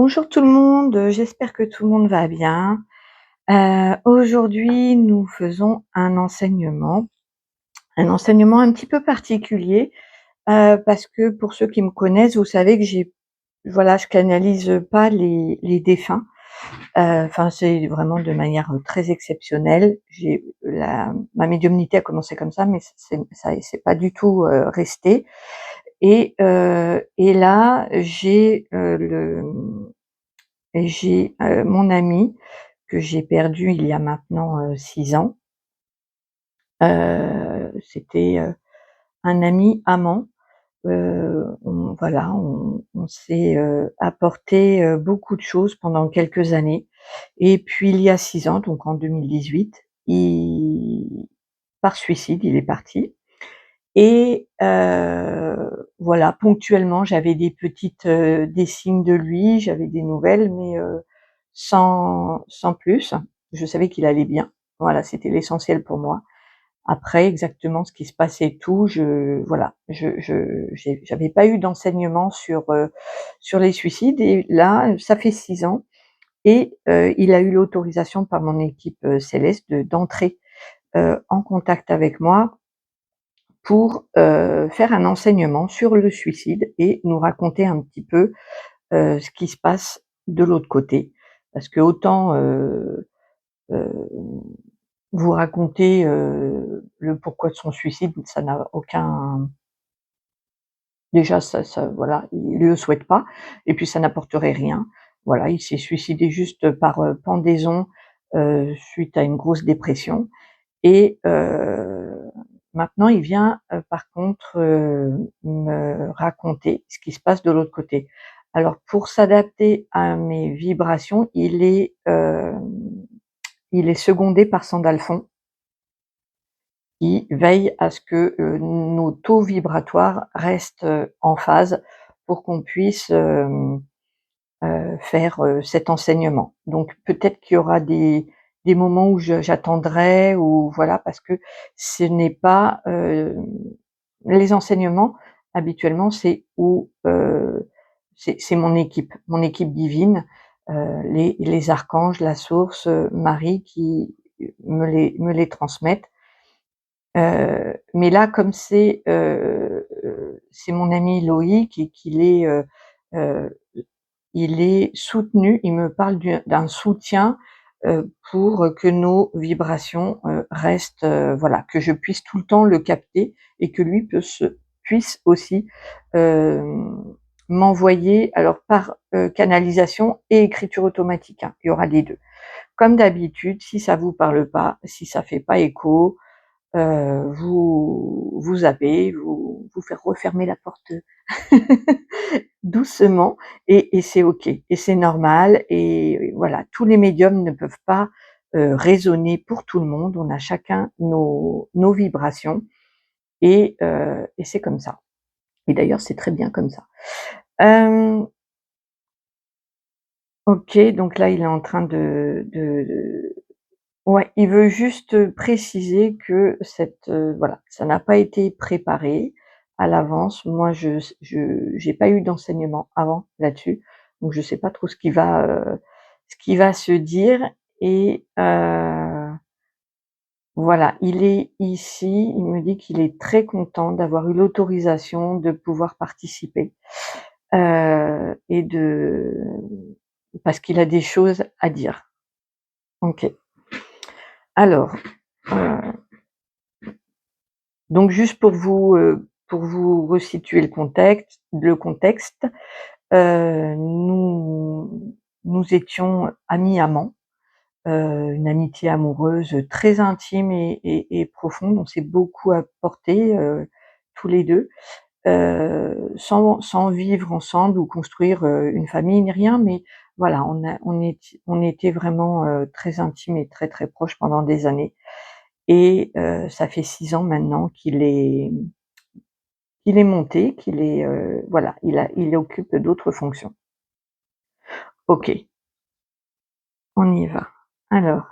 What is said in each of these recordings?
Bonjour tout le monde, j'espère que tout le monde va bien. Aujourd'hui, nous faisons un enseignement un petit peu particulier, parce que pour ceux qui me connaissent, vous savez que je canalise pas les défunts. Enfin, c'est vraiment de manière, très exceptionnelle. J'ai la Ma médiumnité a commencé comme ça, mais c'est pas du tout, resté et là, j'ai mon ami que j'ai perdu il y a maintenant, 6 ans. C'était, un ami amant. On s'est, apporté, beaucoup de choses pendant quelques années et puis il y a 6 ans, donc en 2018, par suicide, il est parti et voilà, ponctuellement, j'avais des signes de lui, j'avais des nouvelles, mais sans plus. Je savais qu'il allait bien. Voilà, c'était l'essentiel pour moi. Après, exactement ce qui se passait et tout, j'avais pas eu d'enseignement sur les suicides et là, ça fait 6 ans et il a eu l'autorisation par mon équipe, céleste d'entrer, en contact avec moi pour, faire un enseignement sur le suicide et nous raconter un petit peu, ce qui se passe de l'autre côté. Parce qu'autant, heu, vous raconter, le pourquoi de son suicide, ça n'a aucun déjà ça voilà, il le souhaite pas et puis ça n'apporterait rien. Voilà, il s'est suicidé juste par, pendaison, suite à une grosse dépression et maintenant il vient, par contre, me raconter ce qui se passe de l'autre côté. Alors pour s'adapter à mes vibrations, il est secondé par Sandalphon qui veille à ce que, nos taux vibratoires restent, en phase pour qu'on puisse, faire, cet enseignement. Donc peut-être qu'il y aura des moments où j'attendrai ou voilà, parce que ce n'est pas, les enseignements habituellement, c'est mon équipe divine, les archanges, la source, Marie qui me les transmettent. Mais là, comme c'est mon ami Loïc et heu, il est soutenu, il me parle d'un soutien, pour que nos vibrations, restent, voilà, que je puisse tout le temps le capter et que lui puisse aussi, hem, m'envoyer alors par, canalisation et écriture automatique, hein, il y aura les 2. Comme d'habitude, si ça vous parle pas, si ça fait pas écho, vous zappez, vous faire refermer la porte doucement et c'est OK et c'est normal et voilà, tous les médiums ne peuvent pas, résonner pour tout le monde. On a chacun nos vibrations et c'est comme ça et d'ailleurs, c'est très bien comme ça. Hem, OK, donc là, il est en train ouais, il veut juste préciser que voilà, ça n'a pas été préparé à l'avance. Moi, je j'ai pas eu d'enseignement avant là-dessus, donc je sais pas trop ce qui va se dire et voilà, il est ici, il me dit qu'il est très content d'avoir eu l'autorisation de pouvoir participer, et parce qu'il a des choses à dire. OK. Alors, heu donc juste pour vous resituer le contexte, nous étions amis amants, une amitié amoureuse très intime et profonde. On s'est beaucoup apporté, tous les 2, sans vivre ensemble ou construire, une famille ni rien, mais voilà, on était vraiment, très intimes et très, très proches pendant des années et ça fait 6 ans maintenant qu'il est monté, voilà, il occupe d'autres fonctions. OK, on y va. Alors,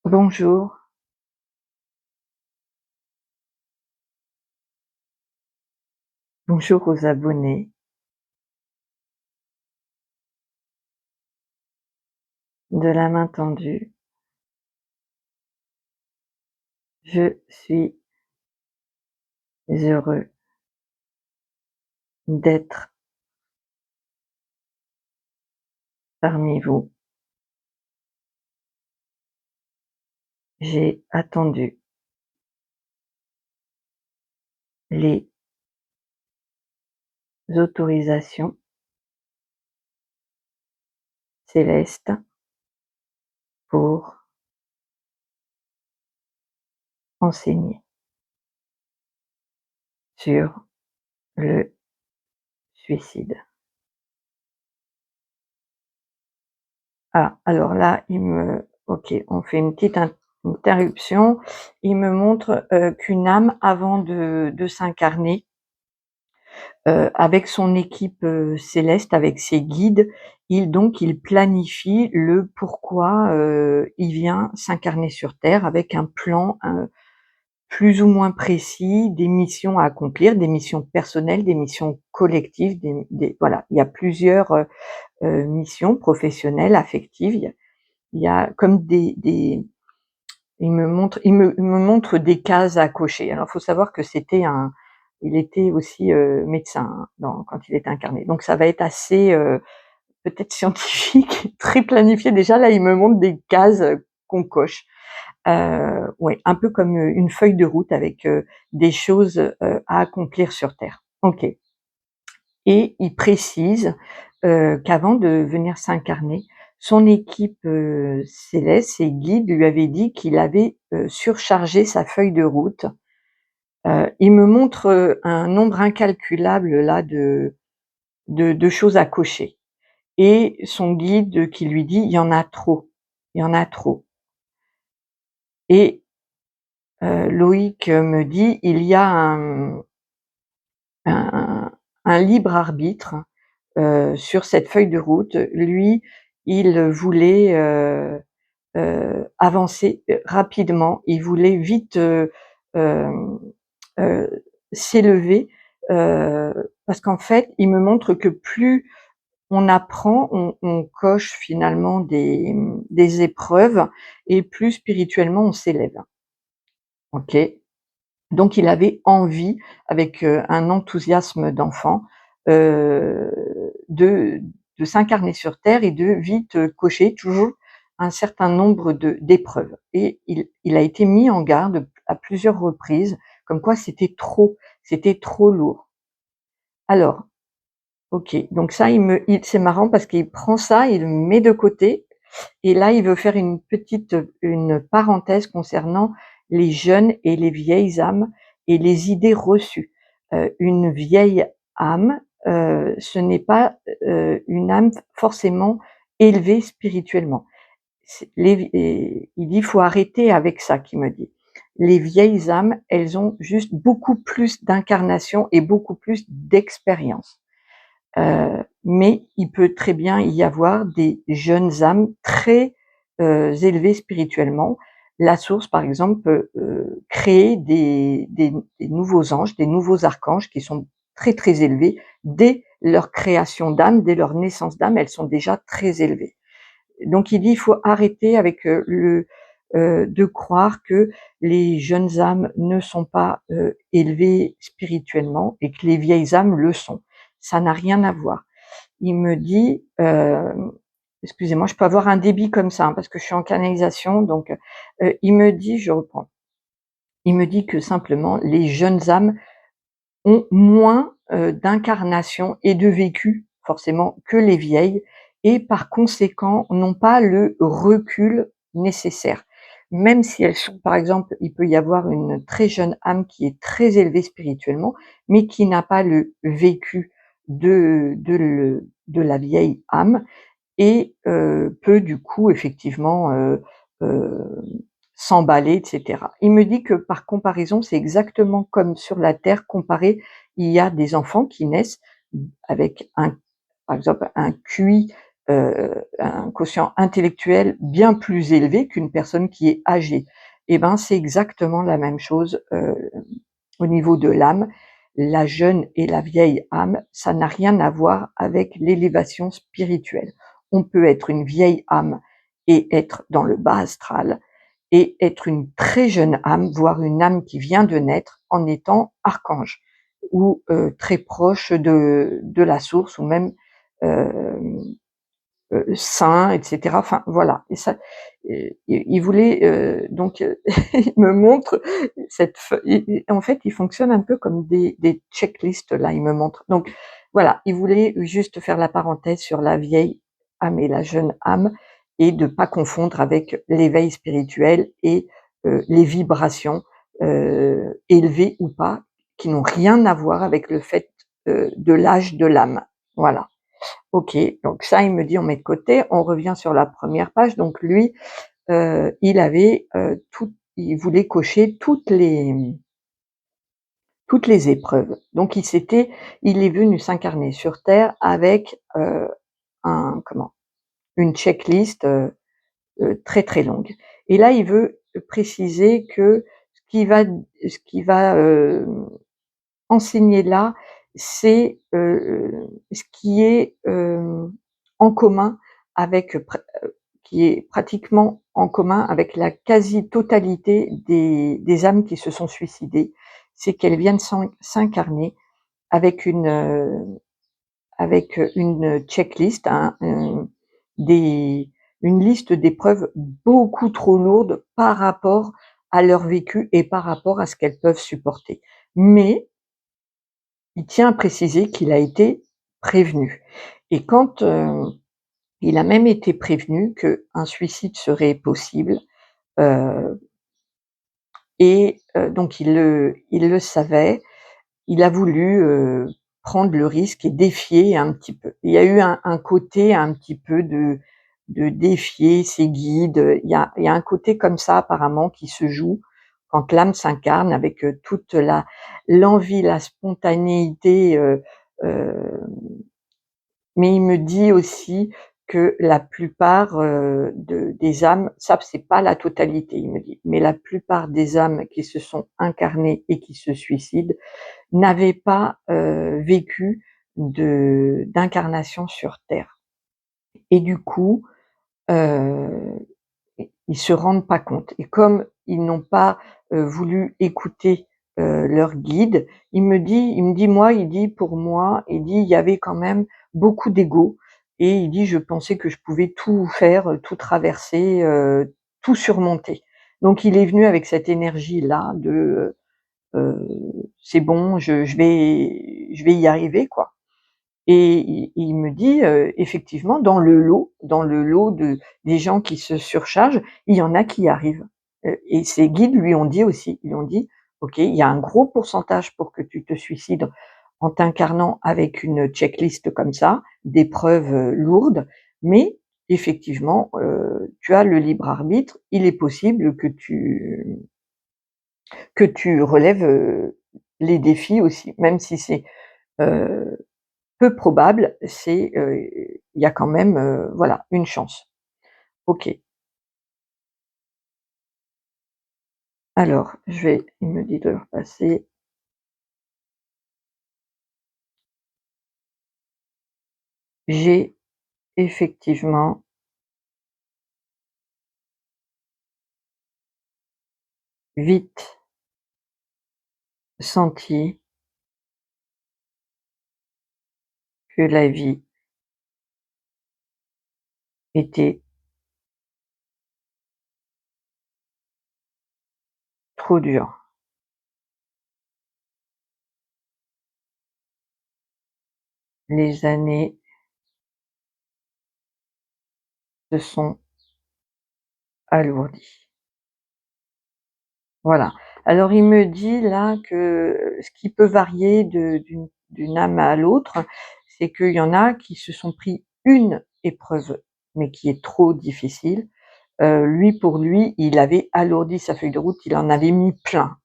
bonjour. Bonjour aux abonnés de la main tendue. Je suis heureux d'être parmi vous. J'ai attendu les autorisations célestes pour enseigner sur le suicide. Ah, alors là, OK, on fait une petite interruption. Il me montre, qu'une âme avant de s'incarner, avec son équipe, céleste, avec ses guides, il planifie le pourquoi, il vient s'incarner sur terre avec un plan, plus ou moins précis, des missions à accomplir, des missions personnelles, des missions collectives, des voilà, il y a plusieurs, missions professionnelles, affectives. Il y a comme des il me montre des cases à cocher. Alors, il faut savoir que il était aussi, médecin, hein, quand il est incarné. Donc ça va être assez, peut-être scientifique, très planifié. Déjà là, il me montre des cases, qu'on coche. Ouais, un peu comme, une feuille de route avec, des choses, à accomplir sur terre. OK. Et il précise, qu'avant de venir s'incarner, son équipe, céleste, ses guides lui avaient dit qu'il avait, surchargé sa feuille de route. Il me montre, un nombre incalculable là de choses à cocher et son guide qui lui dit: «Il y en a trop, il y en a trop» et Loïc, me dit: «Il y a un un libre arbitre, sur cette feuille de route». Lui, il voulait, avancer, rapidement. Il voulait vite, hem, s'élever, parce qu'en fait, il me montre que plus on apprend, on coche finalement des épreuves et plus spirituellement on s'élève. OK? Donc il avait envie, avec, un enthousiasme d'enfant, heu, de s'incarner sur terre et de vite, cocher toujours un certain nombre d'épreuves et il a été mis en garde à plusieurs reprises, comme quoi c'était trop lourd. Alors, OK, donc ça c'est marrant parce qu'il prend ça, il le met de côté et là, il veut faire une parenthèse concernant les jeunes et les vieilles âmes et les idées reçues. Une vieille âme, ce n'est pas, une âme forcément élevée spirituellement. C'est les et il dit: «Faut arrêter avec ça», qu'il me dit. Les vieilles âmes, elles ont juste beaucoup plus d'incarnation et beaucoup plus d'expérience. Mais il peut très bien y avoir des jeunes âmes très, élevées spirituellement. La source, par exemple, peut, créer des nouveaux anges, des nouveaux archanges qui sont très, très élevés. Dès leur création d'âme, dès leur naissance d'âme, elles sont déjà très élevées. Donc il dit: «Il faut arrêter avec, de croire que les jeunes âmes ne sont pas, élevées spirituellement et que les vieilles âmes le sont. Ça n'a rien à voir». Il me dit, excusez-moi, je peux avoir un débit comme ça, hein, parce que je suis en canalisation, donc il me dit, je reprends, il me dit que simplement les jeunes âmes ont moins, d'incarnation et de vécu forcément que les vieilles et par conséquent n'ont pas le recul nécessaire. Même si elles sont par exemple, il peut y avoir une très jeune âme qui est très élevée spirituellement, mais qui n'a pas le vécu de la vieille âme et peut du coup effectivement, heu, s'emballer et cetera. Il me dit que par comparaison, c'est exactement comme sur la terre comparé, il y a des enfants qui naissent avec par exemple un QI, un quotient intellectuel bien plus élevé qu'une personne qui est âgée. Et ben, c'est exactement la même chose, au niveau de l'âme. la jeune et la vieille âme, ça n'a rien à voir avec l'élévation spirituelle. On peut être une vieille âme et être dans le bas astral, et être une très jeune âme, voire une âme qui vient de naître en étant archange ou très proche de la source, ou même saint, etc. Enfin voilà. Et ça, il voulait donc il me montre cette feuille. En fait, il fonctionne un peu comme des checklists là. Il me montre. Donc voilà, il voulait juste faire la parenthèse sur la vieille âme et la jeune âme, et de pas confondre avec l'éveil spirituel et les vibrations élevées ou pas, qui n'ont rien à voir avec le fait de l'âge de l'âme. Voilà. OK, donc ça, il me dit: «On met de côté». On revient sur la première page. Donc lui, il avait, il voulait cocher toutes les épreuves. Donc il est venu s'incarner sur terre avec, une checklist, très, très longue. Et là, il veut préciser que ce qui va enseigner là, c'est ce qui est en commun avec, qui est pratiquement en commun avec la quasi-totalité des âmes qui se sont suicidées. C'est qu'elles viennent s'incarner avec une checklist, hein, des une liste d'épreuves beaucoup trop lourde par rapport à leur vécu et par rapport à ce qu'elles peuvent supporter. Mais il tient à préciser qu'il a été prévenu, et quand, il a même été prévenu qu'un suicide serait possible, heu et donc il le savait. Il a voulu, prendre le risque et défier un petit peu. Il y a eu un côté un petit peu de défier ses guides. Il y a un côté comme ça apparemment qui se joue quand l'âme s'incarne, avec, toute l'envie, la spontanéité, heu mais il me dit aussi que la plupart, des âmes, ça c'est pas la totalité, il me dit, mais la plupart des âmes qui se sont incarnées et qui se suicident n'avaient pas, vécu d'incarnation sur terre, et du coup, heu, ils se rendent pas compte, et comme ils n'ont pas, voulu écouter, leur guide, il me dit: «Moi», il dit: «Pour moi», il dit: «Il y avait quand même beaucoup d'ego», et il dit: «Je pensais que je pouvais tout faire, tout traverser, tout surmonter». Donc il est venu avec cette énergie-là de, «C'est bon, je vais y arriver, quoi». Et il me dit, effectivement, dans le lot des gens qui se surchargent, il y en a qui y arrivent. Et ses guides lui ont dit aussi, ils lui ont dit: «OK, il y a un gros pourcentage pour que tu te suicides en t'incarnant avec une checklist comme ça, d'épreuves, lourdes, mais effectivement, tu as le libre arbitre. Il est possible que tu relèves, les défis aussi, même si c'est, heu, peu probable, il y a quand même, voilà, une chance». OK. Alors, il me dit de le repasser. J'ai effectivement vite senti que la vie était trop dure. Les années se sont alourdies. Voilà. Alors il me dit là que ce qui peut varier d'une âme à l'autre, c'est qu'il y en a qui se sont pris une épreuve, mais qui est trop difficile. Lui, pour lui, il avait alourdi sa feuille de route, il en avait mis plein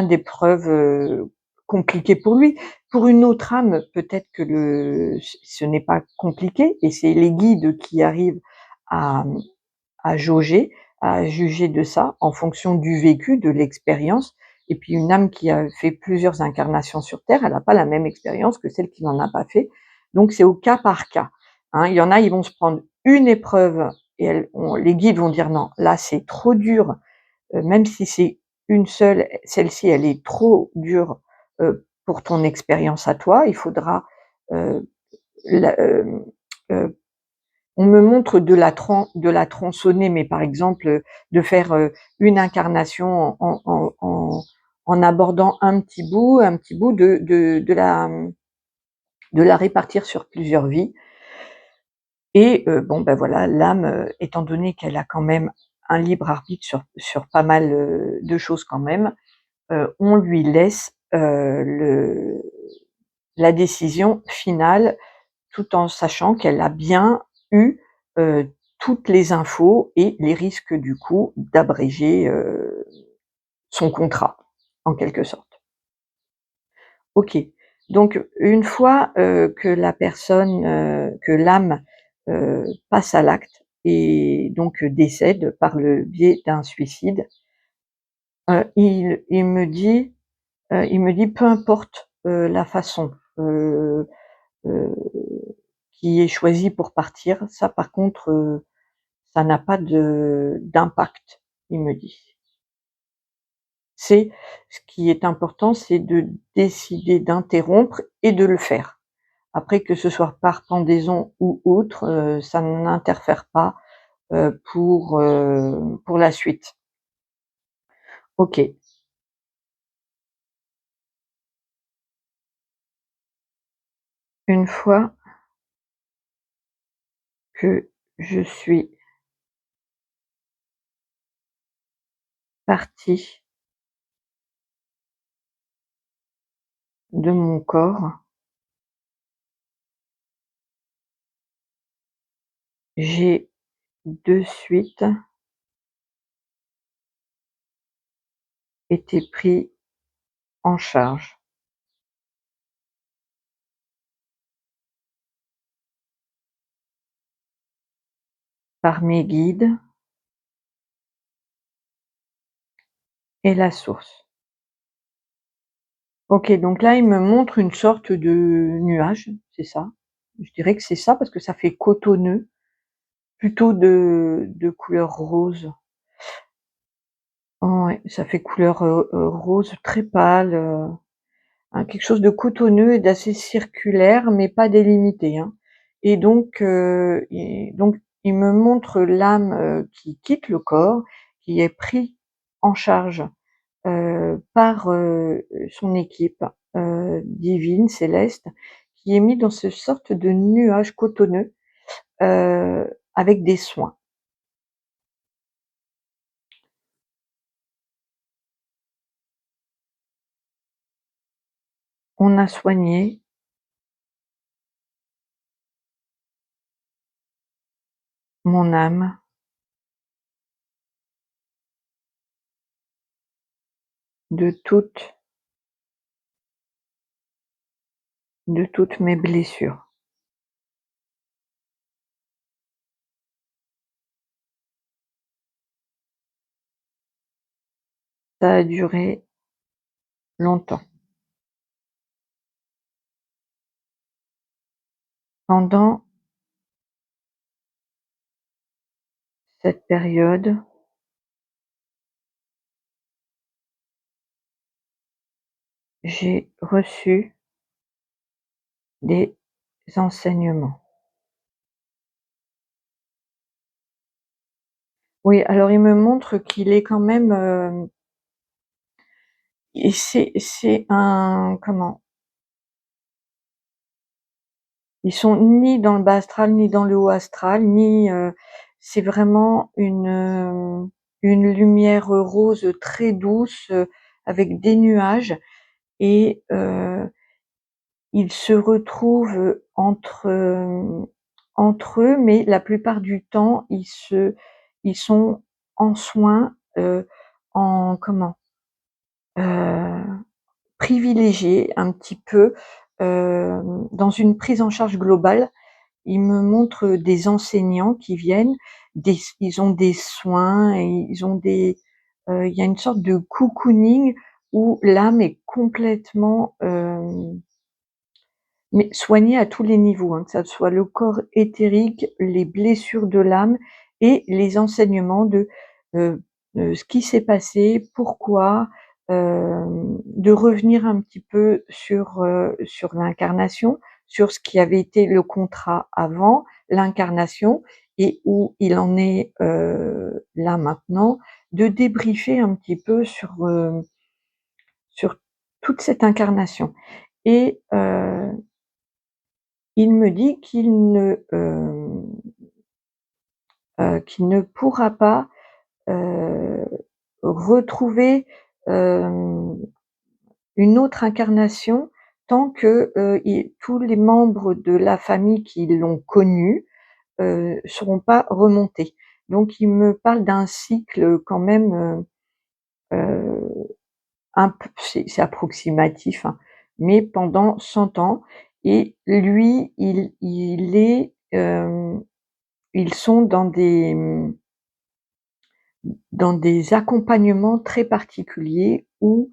d'épreuves, compliquées pour lui. Pour une autre âme, peut-être que ce n'est pas compliqué, et c'est les guides qui arrivent à à jauger, à juger de ça en fonction du vécu, de l'expérience. et puis une âme qui a fait plusieurs incarnations sur terre, elle a pas la même expérience que celle qui n'en a pas fait. Donc c'est au cas par cas, hein. Il y en a, ils vont se prendre une épreuve et les guides vont dire: «Non, là c'est trop dur, même si c'est une seule, celle-ci elle est trop dure, pour ton expérience à toi, il faudra, heu, la on me montre de la tronçonner, mais par exemple, de faire, une incarnation en abordant un petit bout de la répartir sur plusieurs vies et bon, ben, voilà, l'âme, étant donné qu'elle a quand même un libre arbitre sur pas mal, de choses quand même, on lui laisse, le la décision finale, tout en sachant qu'elle a bien eu, toutes les infos et les risques du coup d'abréger, son contrat, en quelque sorte. OK. Donc une fois, que la personne, que l'âme, passe à l'acte et donc décède par le biais d'un suicide, il me dit: «Peu importe, la façon, heu, qui est choisie pour partir, ça par contre, ça n'a pas d'impact», il me dit. C'est ce qui est important, c'est de décider d'interrompre et de le faire. Après que ce soit par pendaison ou autre, ça n'interfère pas, pour la suite. OK. Une fois que je suis partie de mon corps, j'ai de suite été pris en charge par mes guides et la source. OK, donc là, il me montre une sorte de nuage, c'est ça? Je dirais que c'est ça parce que ça fait cotonneux, plutôt de couleur rose. Ouais, ça fait couleur, rose très pâle, quelque chose de cotonneux et d'assez circulaire, mais pas délimité, hein, et donc il me montre l'âme, qui quitte le corps, qui est pris en charge, par, son équipe, divine, céleste, qui est mis dans ce sorte de nuage cotonneux, avec des soins. On a soigné mon âme de toutes mes blessures. Ça a duré longtemps. Pendant cette période, j'ai reçu des enseignements. Oui, alors il me montre qu'il est quand même, et c'est un comment? Ils sont ni dans le bas astral, ni dans le haut astral, ni, c'est vraiment une lumière rose très douce, avec des nuages et ils se retrouvent entre eux, mais la plupart du temps, ils sont en soins, en comment? Heu, privilégiés un petit peu, dans une prise en charge globale. Ils me montrent des enseignants qui viennent, ils ont des soins et ils ont il y a une sorte de cocooning où l'âme est complètement, mais soignée à tous les niveaux, hein, que ça soit le corps éthérique, les blessures de l'âme et les enseignements de, heu ce qui s'est passé, pourquoi, de revenir un petit peu sur l'incarnation, sur ce qui avait été le contrat avant l'incarnation et où il en est, là maintenant, de débriefer un petit peu sur toute cette incarnation et il me dit qu'il ne pourra pas, heu, retrouver, hem, une autre incarnation tant que, i tous les membres de la famille qui l'ont connu, seront pas remontés. Donc il me parle d'un cycle quand même, un p c'est approximatif, hein, mais pendant 100 ans et lui, il est, ils sont dans des accompagnements très particuliers où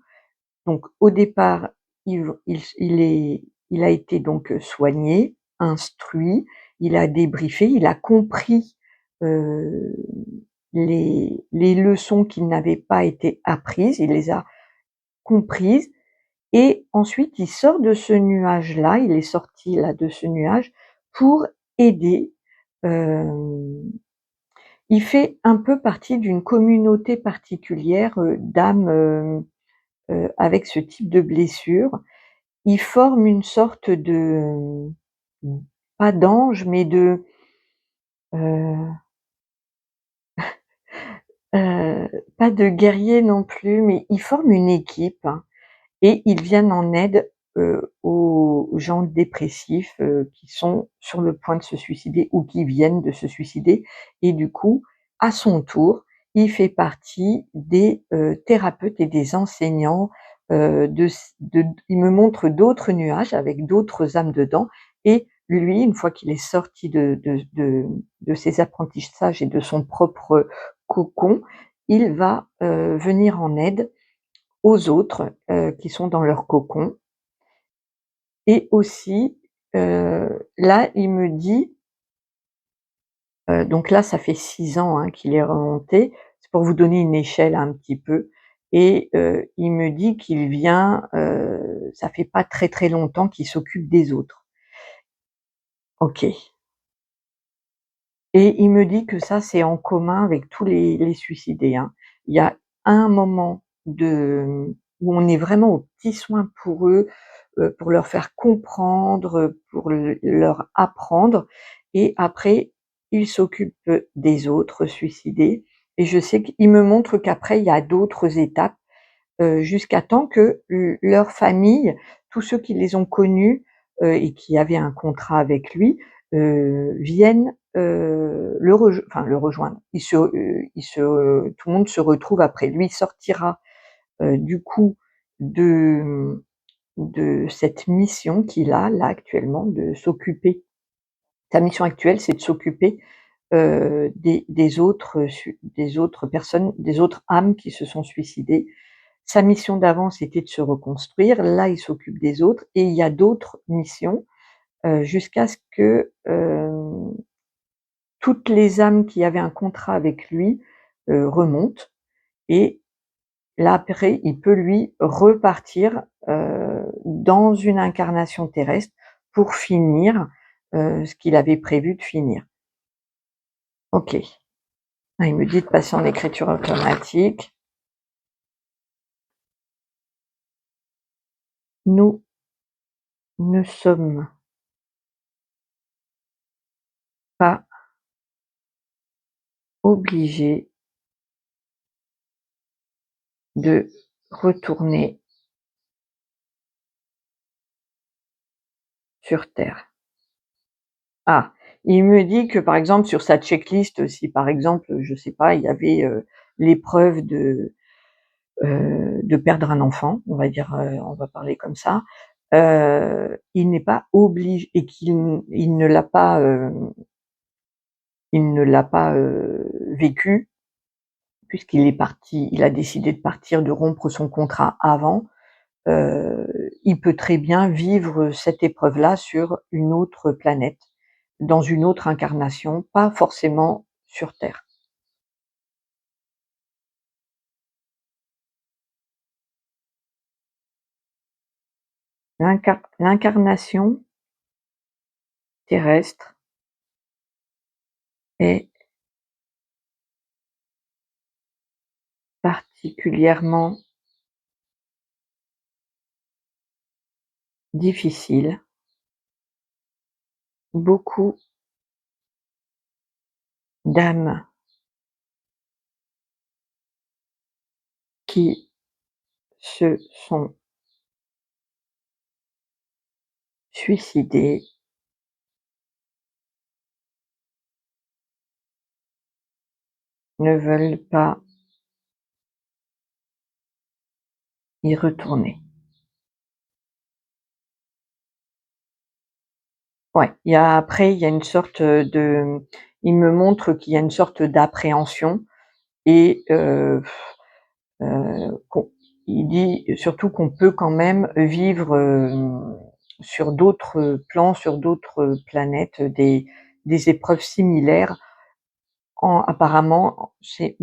donc au départ, il a été donc, soigné, instruit, il a débriefé, il a compris, heu, les leçons qui n'avaient pas été apprises, il les a comprises et ensuite il sort de ce nuage-là, il est sorti là de ce nuage pour aider, hem, il fait un peu partie d'une communauté particulière, d'âmes, avec ce type de blessure. Il forme une sorte de, pas d'ange, mais de, heu heu, pas de guerrier non plus, mais ils forment une équipe. Et ils viennent en aide, aux gens dépressifs, qui sont sur le point de se suicider ou qui viennent de se suicider et du coup, à son tour, il fait partie des, thérapeutes et des enseignants, il me montre d'autres nuages avec d'autres âmes dedans et lui, une fois qu'il est sorti de ses apprentissages et de son propre cocon, il va, venir en aide aux autres, qui sont dans leur cocon et aussi, là, il me dit, donc là, ça fait 6 ans, hein, qu'il est remonté. C'est pour vous donner une échelle un petit peu et il me dit qu'il vient, ça fait pas très, très longtemps qu'il s'occupe des autres. OK. Et il me dit que ça, c'est en commun avec tous les suicidés, hein. Il y a un moment où on est vraiment aux petits soins pour eux, pour leur faire comprendre, pour leur apprendre et après ils s'occupent des autres suicidés et je sais qu'il me montre qu'après il y a d'autres étapes, jusqu'à temps que leur famille, tous ceux qui les ont connus, et qui avaient un contrat avec lui, viennent, le rejoindre. Tout le monde se retrouve après. Lui sortira, du coup de cette mission qu'il a là actuellement de s'occuper sa mission actuelle, c'est de s'occuper, des autres personnes, des autres âmes qui se sont suicidées. Sa mission d'avant, c'était de se reconstruire. Là, il s'occupe des autres et il y a d'autres missions, jusqu'à ce que, toutes les âmes qui avaient un contrat avec lui, remontent et là, après, il peut lui repartir, dans une incarnation terrestre pour finir, ce qu'il avait prévu de finir. OK. Ah, il me dit de passer en écriture automatique. Nous ne sommes pas obligés de retourner sur terre. Ah, il me dit que, par exemple, sur sa checklist, si par exemple, je sais pas, il y avait, l'épreuve de perdre un enfant, on va dire, on va parler comme ça, il n'est pas obligé et il ne l'a pas, vécu puisqu'il est parti, il a décidé de partir, de rompre son contrat avant, il peut très bien vivre cette épreuve-là sur une autre planète, dans une autre incarnation, pas forcément sur Terre. L'incarnation terrestre est particulièrement difficile. Beaucoup d'âmes qui se sont suicidées ne veulent pas y retourner. Ouais, il y a une sorte, de il me montre qu'il y a une sorte d'appréhension et qu'on il dit surtout qu'on peut quand même vivre, sur d'autres plans, sur d'autres planètes, des épreuves similaires. Apparemment, c'est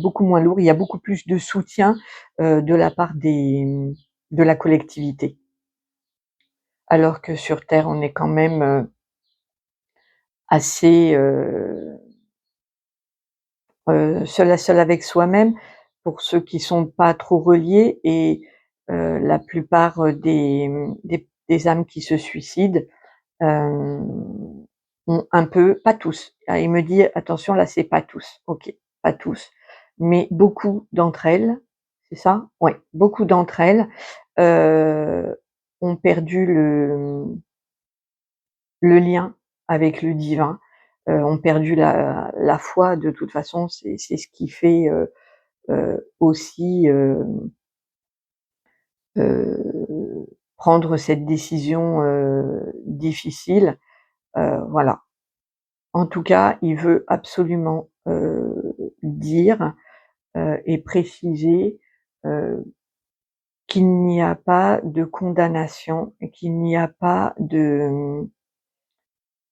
beaucoup moins lourd. Il y a beaucoup plus de soutien, de la part de la collectivité. Alors que sur Terre, on est quand même, assez, seul à seul avec soi-même, pour ceux qui sont pas trop reliés et la plupart, des âmes qui se suicident, ont un peu, pas tous, ah, il me dit: «Attention, là, c'est pas tous». OK, pas tous, mais beaucoup d'entre elles, c'est ça? Ouais, beaucoup d'entre elles, heu, ont perdu le lien avec le divin, ont perdu la foi. De toute façon, c'est ce qui fait, aussi, prendre cette décision, difficile, voilà. En tout cas, il veut absolument, dire, et préciser, heu, qu'il n'y a pas de condamnation et qu'il n'y a pas de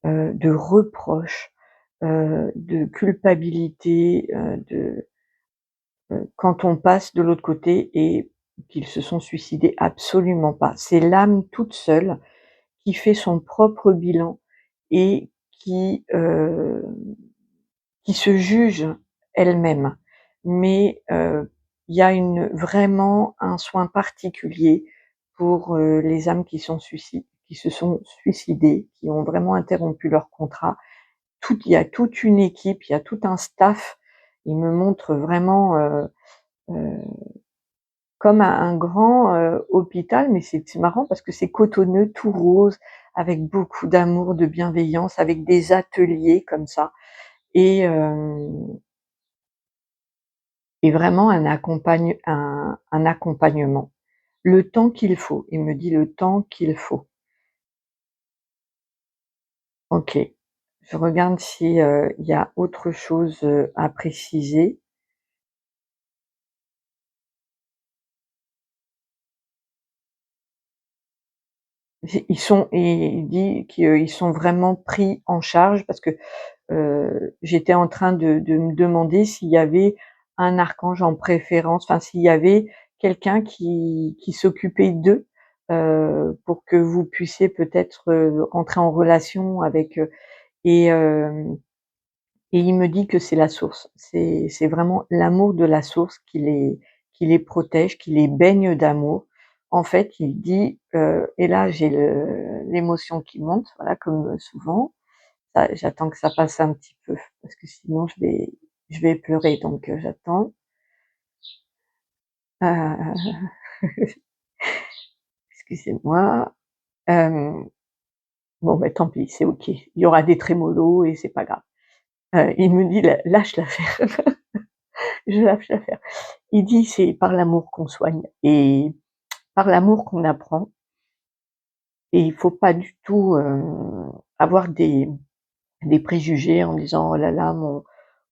reproche, de culpabilité, quand on passe de l'autre côté et qu'ils se sont suicidés, absolument pas. C'est l'âme toute seule qui fait son propre bilan et qui se juge elle-même. Mais, il y a vraiment un soin particulier pour, les âmes qui se sont suicidées, qui ont vraiment interrompu leur contrat. Il y a toute une équipe, il y a tout un staff. Il me montre vraiment, heu, comme un grand, hôpital, mais c'est marrant parce que c'est cotonneux, tout rose, avec beaucoup d'amour, de bienveillance, avec des ateliers comme ça et vraiment un accompagnement. Le temps qu'il faut. Il me dit: «Le temps qu'il faut». OK. Je regarde si, il y a autre chose, à préciser. Il dit qu'ils sont vraiment pris en charge parce que, j'étais en train de me demander s'il y avait un archange en préférence, enfin s'il y avait quelqu'un qui s'occupait d'eux, pour que vous puissiez peut-être, entrer en relation avec, et hem et il me dit que c'est la source. C'est vraiment l'amour de la source qui les protège, qui les baigne d'amour. En fait, il dit, et là j'ai l'émotion qui monte, voilà, comme souvent. Ça, j'attends que ça passe un petit peu parce que sinon je vais pleurer, donc j'attends. Heu, excusez-moi. Hem, bon, bah, tant pis, c'est OK. Il y aura des trémolos et c'est pas grave. Il me dit: Lâche l'affaire». Je lâche l'affaire. Il dit: «C'est par l'amour qu'on soigne et par l'amour qu'on apprend et il faut pas du tout, avoir des préjugés en disant: "Oh là là,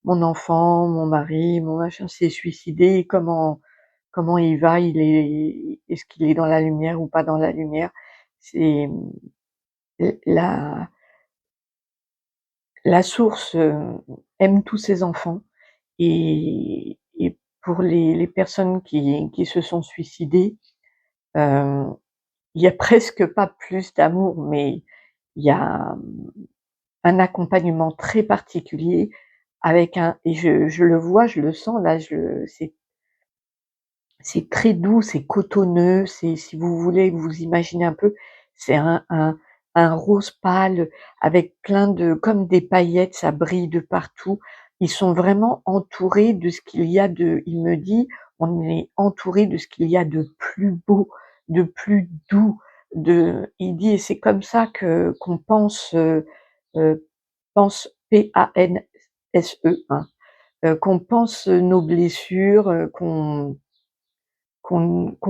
mon enfant, mon mari, mon machin s'est suicidé, comment il va? Est-ce qu'il est dans la lumière ou pas dans la lumière? C'est, la la source, aime tous ses enfants et pour les personnes qui se sont suicidées, heu, il y a presque pas plus d'amour, mais il y a un accompagnement très particulier avec un et je le vois, je le sens là, c'est très doux, c'est cotonneux, c'est si vous voulez vous imaginez un peu, c'est un rose pâle avec plein de comme des paillettes, ça brille de partout. Ils sont vraiment entourés de ce qu'il y a de il me dit: «On est entourés de ce qu'il y a de plus beau, de plus doux, de» il dit: «Et c'est comme ça que qu'on heu, pense P-A-N-S-E, hein, qu'on pense nos blessures, qu'on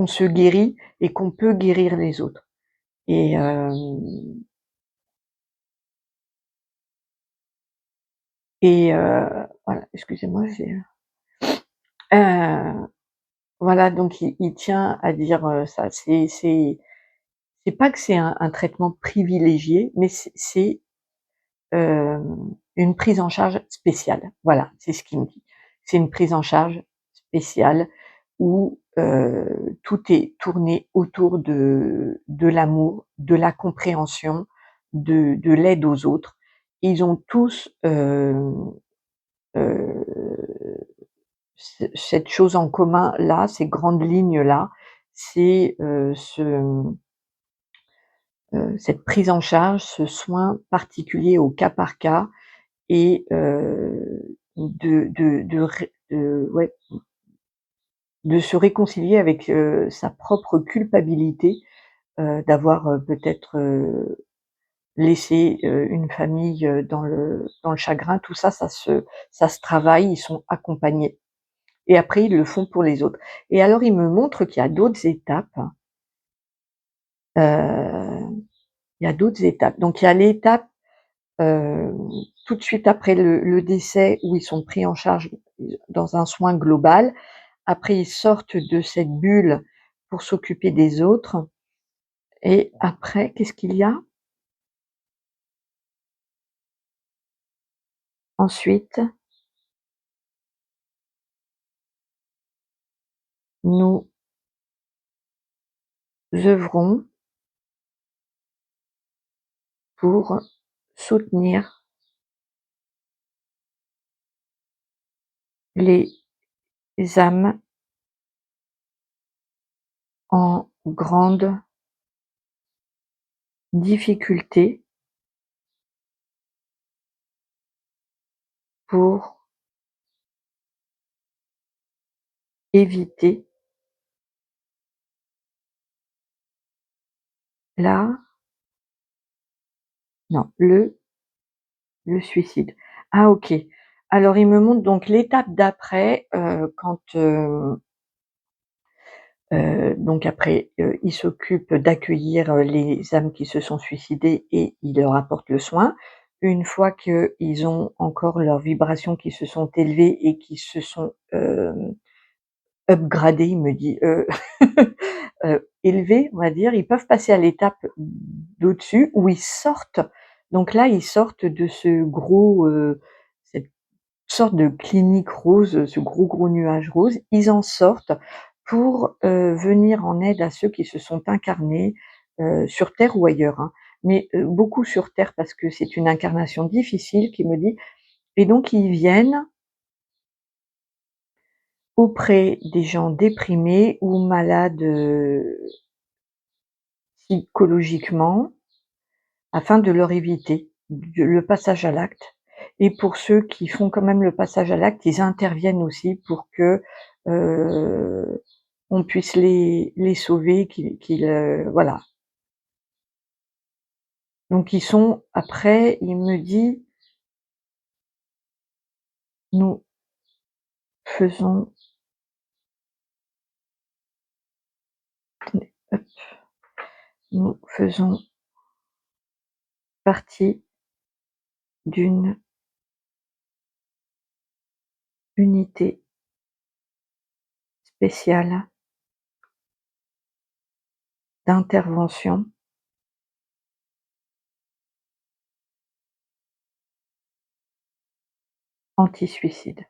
se guérit et qu'on peut guérir les autres et voilà, excusez-moi, heu, voilà donc il tient à dire, ça. C'est pas que c'est un traitement privilégié, mais une prise en charge spéciale. Voilà, c'est ce qu'il me dit. C'est une prise en charge spéciale où, tout est tourné autour de l'amour, de la compréhension, de l'aide aux autres. Ils ont tous, heu, cette chose en commun là, ces grandes lignes là, c'est, cette prise en charge, ce soin particulier au cas par cas et ouais, de se réconcilier avec, sa propre culpabilité, d'avoir, peut-être, laissé, une famille, dans le chagrin. Tout ça, ça se travaille, ils sont accompagnés et après ils le font pour les autres et alors il me montre qu'il y a d'autres étapes, il y a d'autres étapes. Donc il y a l'étape, heu, tout de suite après le décès où ils sont pris en charge dans un soin global. Après, ils sortent de cette bulle pour s'occuper des autres et après, qu'est-ce qu'il y a? Ensuite, nous œuvrons pour soutenir les âmes en grande difficulté pour éviter la non, le suicide. Ah OK. Alors il me montre donc l'étape d'après, quand, donc après, il s'occupe d'accueillir, les âmes qui se sont suicidées et il leur apporte le soin. Une fois qu'ils ont encore leurs vibrations qui se sont élevées et qui se sont, upgradées, il me dit, élevées, on va dire, ils peuvent passer à l'étape d'au-dessus où ils sortent. Donc là, ils sortent de ce gros, cette sorte de clinique rose, ce gros, gros nuage rose. Ils en sortent pour, venir en aide à ceux qui se sont incarnés, sur terre ou ailleurs, hein. Mais, beaucoup sur terre parce que c'est une incarnation difficile qui me dit et donc ils viennent auprès des gens déprimés ou malades, psychologiquement afin de leur éviter le passage à l'acte et pour ceux qui font quand même le passage à l'acte, ils interviennent aussi pour que, heu, on puisse les sauver, voilà. Donc ils sont après, il me dit: «Nous faisons hop, nous faisons partie d'une unité spéciale d'intervention anti-suicide.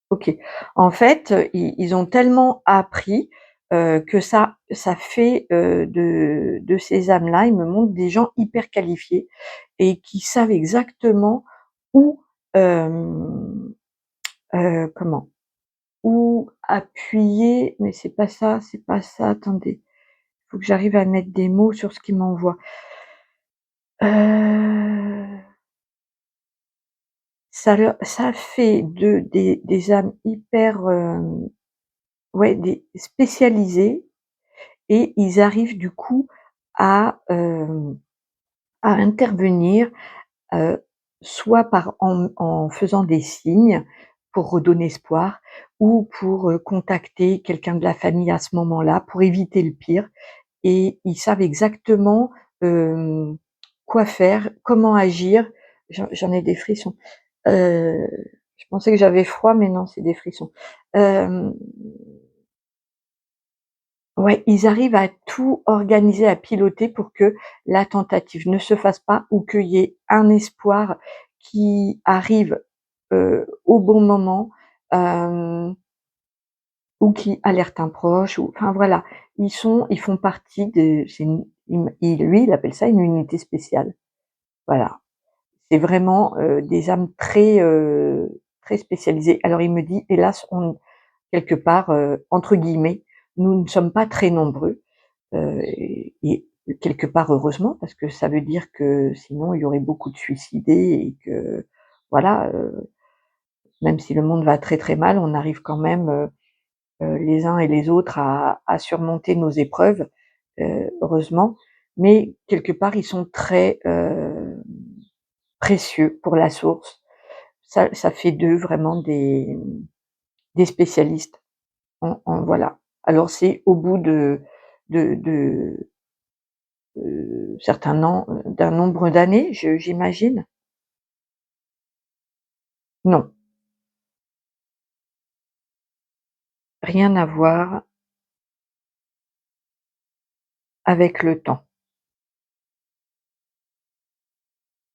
OK. En fait, ils ont tellement appris, que ça fait, de ces âmes-là, ils me montrent des gens hyper qualifiés et qui savent exactement où, hem, comment? Où appuyer, mais c'est pas ça, attendez, il faut que j'arrive à mettre des mots sur ce qu'ils m'envoient. Heu, ça fait des âmes hyper, ouais, des spécialisées et ils arrivent du coup à intervenir, heu, soit en faisant des signes pour redonner espoir ou pour, contacter quelqu'un de la famille à ce moment-là pour éviter le pire et ils savent exactement, hem, quoi faire, comment agir. J'en ai des frissons. Heu, je pensais que j'avais froid mais non, c'est des frissons. Hem Ouais, ils arrivent à tout organiser, à piloter pour que la tentative ne se fasse pas ou qu'il y ait un espoir qui arrive, au bon moment, hem, ou qui alerte un proche ou enfin voilà. Ils font partie de c'est une lui, il appelle ça une unité spéciale. Voilà. C'est vraiment, des âmes très spécialisées. Alors il me dit: «Hélas, on quelque part, entre guillemets, nous ne sommes pas très nombreux». Et quelque part heureusement parce que ça veut dire que sinon il y aurait beaucoup de suicidés et que voilà, même si le monde va très, très mal, on arrive quand même, les uns et les autres à surmonter nos épreuves, heureusement. Mais quelque part, ils sont très, précieux pour la source. Ça fait d'eux vraiment des spécialistes en voilà. Alors c'est au bout de certains nom d'un nombre d'années, j'imagine? Non, rien à voir avec le temps.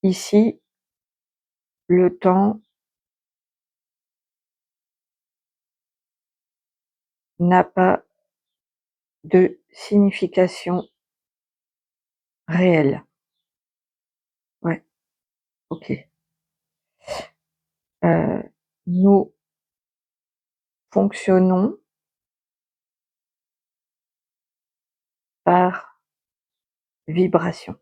Ici, le temps n'a pas de signification réelle. Ouais, OK. Nous fonctionnons par vibration.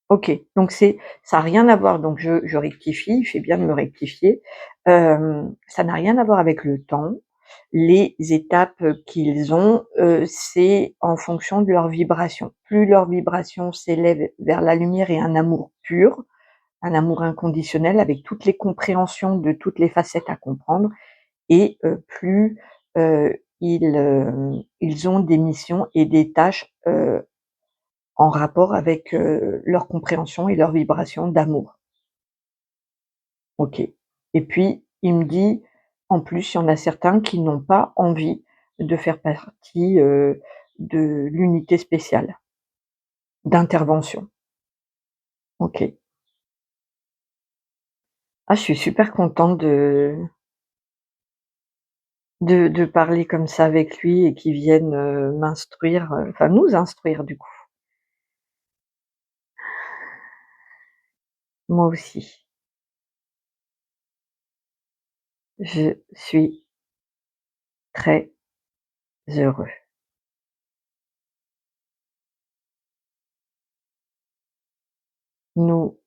OK, donc ça a rien à voir, donc je rectifie, il fait bien de me rectifier. Ça n'a rien à voir avec le temps. Les étapes, qu'ils ont, c'est en fonction de leur vibration. Plus leur vibration s'élève vers la lumière et un amour pur, un amour inconditionnel avec toutes les compréhensions de toutes les facettes à comprendre et plus, ils ont des missions et des tâches, en rapport avec, leur compréhension et leur vibration d'amour. OK. Et puis, il me dit, en plus, il y en a certains qui n'ont pas envie de faire partie, de l'unité spéciale d'intervention. OK. Ah, je suis super contente de parler comme ça avec lui et qu'il vienne, m'instruire, enfin nous instruire du coup. Moi aussi, je suis très heureux. Nous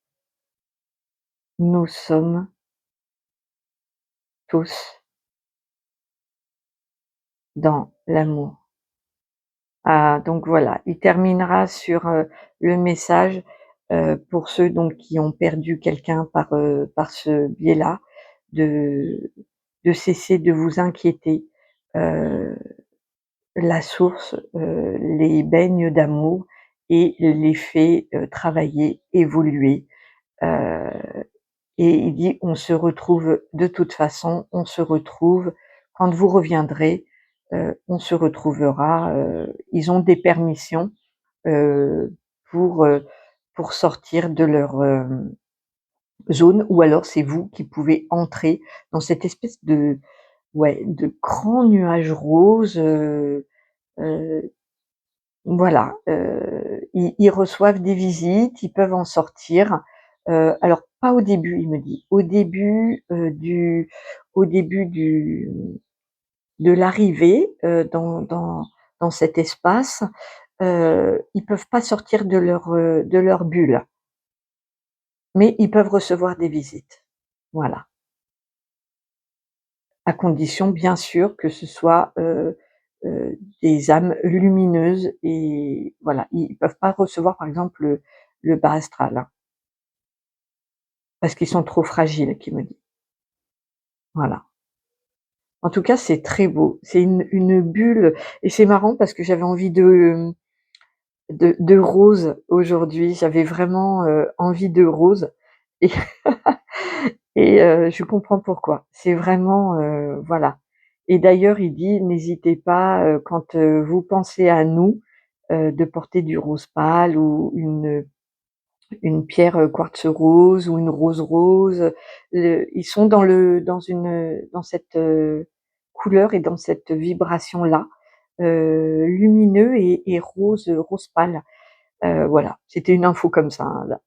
nous sommes tous dans l'amour. Ah, donc voilà, il terminera sur, le message, pour ceux donc qui ont perdu quelqu'un par ce biais-là, de cesser de vous inquiéter. Heu, la source, les baigne d'amour et les fait, travailler, évoluer, heu et il dit: «On se retrouve de toute façon, on se retrouve quand vous reviendrez, on se retrouvera». Ils ont des permissions, heu, pour, heu, pour sortir de leur, zone, ou alors c'est vous qui pouvez entrer dans cette espèce de, ouais, de grand nuage rose, heu, voilà, ils reçoivent des visites, ils peuvent en sortir, alors pas au début, il me dit. Au début du de l'arrivée, dans cet espace, ils peuvent pas sortir de leur bulle, mais ils peuvent recevoir des visites. Voilà. À condition bien sûr que ce soit, des âmes lumineuses, et voilà, ils peuvent pas recevoir par exemple le bas astral, hein, parce qu'ils sont trop fragiles, qu'il me dit. Voilà. En tout cas, c'est très beau. C'est une bulle, et c'est marrant parce que j'avais envie de rose aujourd'hui. J'avais vraiment, envie de rose, et je comprends pourquoi. C'est vraiment, voilà, et d'ailleurs il dit: «N'hésitez pas, quand, vous pensez à nous, de porter du rose pâle ou une pierre, quartz rose ou une rose rose». Ils sont dans cette, couleur et dans cette vibration-là, lumineux et rose pâle. Voilà, c'était une info comme ça, hein, là.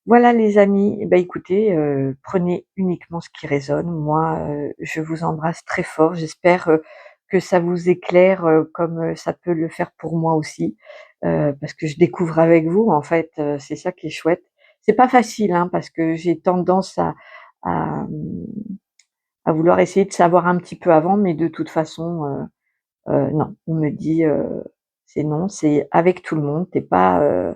Voilà les amis, eh bah, écoutez, prenez uniquement ce qui résonne. Moi, je vous embrasse très fort. J'espère, que ça vous éclaire, comme, ça peut le faire pour moi aussi, parce que je découvre avec vous, en fait, c'est ça qui est chouette. C'est pas facile, hein, parce que j'ai tendance à, à vouloir essayer de savoir un petit peu avant, mais de toute façon, non. On me dit, c'est non, c'est avec tout le monde. Tu es pas,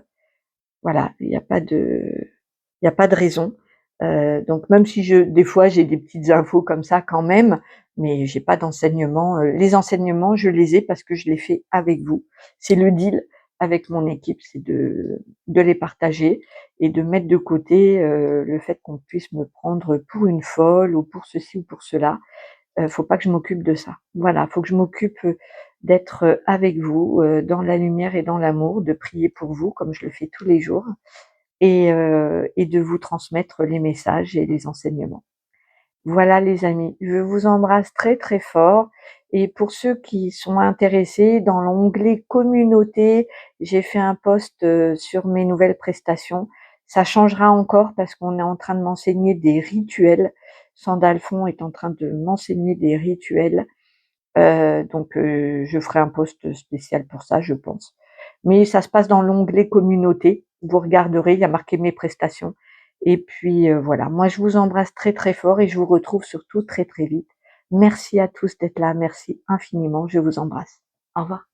voilà, il y a pas de raison. Donc même si des fois j'ai des petites infos comme ça quand même, mais j'ai pas d'enseignement, les enseignements je les ai parce que je les fais avec vous. C'est le deal avec mon équipe, c'est de les partager et de mettre de côté, le fait qu'on puisse me prendre pour une folle ou pour ceci ou pour cela. Faut pas que je m'occupe de ça. Voilà, faut que je m'occupe, d'être, avec vous, dans la lumière et dans l'amour, de prier pour vous comme je le fais tous les jours, et de vous transmettre les messages et les enseignements. Voilà les amis, je vous embrasse très, très fort, et pour ceux qui sont intéressés, dans l'onglet communauté, j'ai fait un post, sur mes nouvelles prestations. Ça changera encore parce qu'on est en train de m'enseigner des rituels. Sandalphon est en train de m'enseigner des rituels, donc je ferai un post spécial pour ça, je pense. Mais ça se passe dans l'onglet communauté. Vous regarderez, il y a marqué mes prestations, et puis, voilà. Moi, je vous embrasse très, très fort et je vous retrouve surtout très, très vite. Merci à tous d'être là. Merci infiniment. Je vous embrasse. Au revoir.